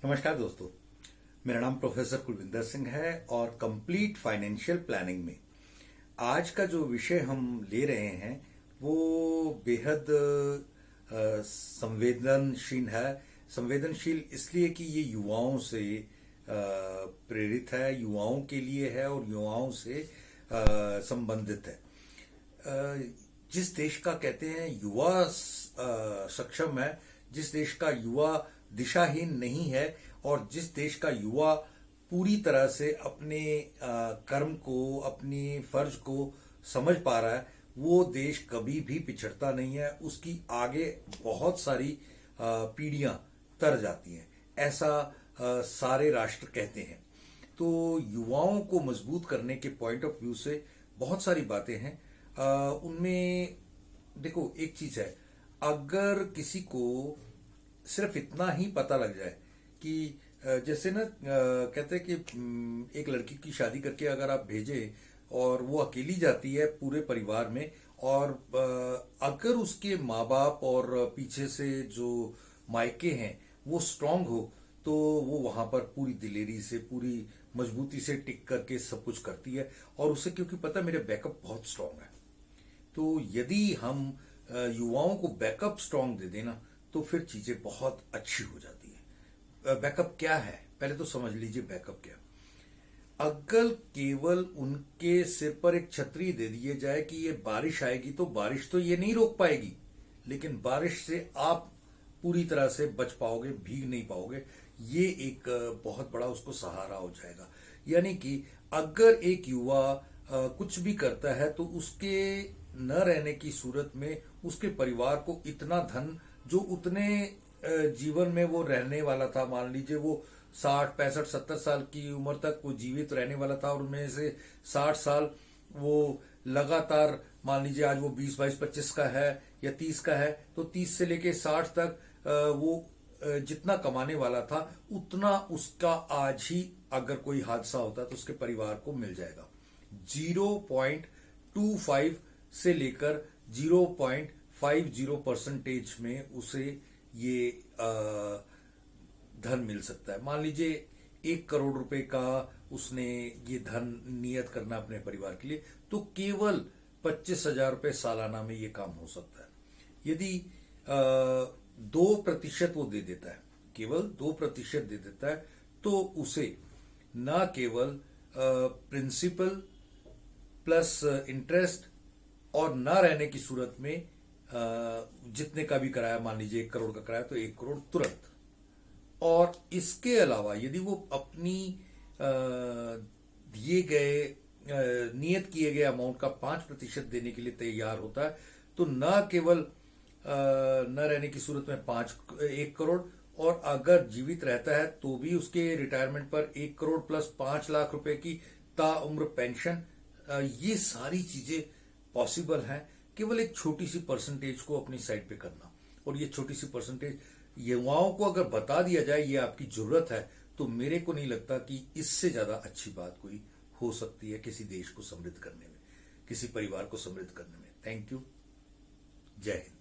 नमस्कार दोस्तों। मेरा नाम प्रोफेसर कुलविंदर सिंह है और कंप्लीट फाइनेंशियल प्लानिंग में आज का जो विषय हम ले रहे हैं वो बेहद संवेदनशील है। संवेदनशील इसलिए कि ये युवाओं से प्रेरित है, युवाओं के लिए है और युवाओं से संबंधित है। जिस देश का कहते हैं युवा सक्षम है, जिस देश का युवा दिशाहीन नहीं है और जिस देश का युवा पूरी तरह से अपने कर्म को, अपनी फर्ज को समझ पा रहा है, वो देश कभी भी पिछड़ता नहीं है। उसकी आगे बहुत सारी पीढ़ियां तर जाती हैं, ऐसा सारे राष्ट्र कहते हैं। तो युवाओं को मजबूत करने के पॉइंट ऑफ व्यू से बहुत सारी बातें हैं। उनमें देखो, एक चीज है, अगर किसी को सिर्फ इतना ही पता लग जाए कि जैसे ना कहते हैं कि एक लड़की की शादी करके अगर आप भेजे और वो अकेली जाती है पूरे परिवार में, और अगर उसके माँ बाप और पीछे से जो मायके हैं वो स्ट्रांग हो, तो वो वहां पर पूरी दिलेरी से, पूरी मजबूती से टिक करके सब कुछ करती है। और उसे क्योंकि पता मेरे बैकअप बहुत स्ट्रांग है। तो यदि हम युवाओं को बैकअप स्ट्रांग दे देना तो फिर चीजें बहुत अच्छी हो जाती है। बैकअप क्या है, पहले तो समझ लीजिए बैकअप क्या। अगर केवल उनके सिर पर एक छतरी दे दिए जाए कि ये बारिश आएगी, तो बारिश तो ये नहीं रोक पाएगी, लेकिन बारिश से आप पूरी तरह से बच पाओगे, भीग नहीं पाओगे। ये एक बहुत बड़ा उसको सहारा हो जाएगा। यानी कि अगर एक युवा कुछ भी करता है तो उसके न रहने की सूरत में उसके परिवार को इतना धन, जो उतने जीवन में वो रहने वाला था, मान लीजिए वो 60, 65, 70 साल की उम्र तक वो जीवित रहने वाला था और उनमें से 60 साल वो लगातार, मान लीजिए आज वो 20, 22, 25 का है या 30 का है, तो 30 से लेके 60 तक वो जितना कमाने वाला था उतना उसका आज ही अगर कोई हादसा होता तो उसके परिवार को मिल जाएगा। 0.25 से लेकर 0.50% में उसे ये धन मिल सकता है। मान लीजिए 1 करोड़ रुपए का उसने ये धन नियत करना अपने परिवार के लिए, तो केवल 25,000 रुपए सालाना में ये काम हो सकता है। यदि 2% वो दे देता है, केवल 2% दे देता है, तो उसे ना केवल प्रिंसिपल प्लस इंटरेस्ट और ना रहने की सूरत में जितने का भी कराया, मान लीजिए 1 करोड़ का कराया तो 1 करोड़ तुरंत। और इसके अलावा यदि वो अपनी दिए गए नियत किए गए अमाउंट का 5% देने के लिए तैयार होता है, तो न केवल न रहने की सूरत में 1 करोड़, और अगर जीवित रहता है तो भी उसके रिटायरमेंट पर 1 करोड़ प्लस 5 लाख रुपए की ताउम्र पेंशन। ये सारी चीजें पॉसिबल हैं केवल एक छोटी सी परसेंटेज को अपनी साइड पे करना। और ये छोटी सी परसेंटेज युवाओं को अगर बता दिया जाए ये आपकी जरूरत है, तो मेरे को नहीं लगता कि इससे ज्यादा अच्छी बात कोई हो सकती है किसी देश को समृद्ध करने में, किसी परिवार को समृद्ध करने में। Thank you. जय हिंद।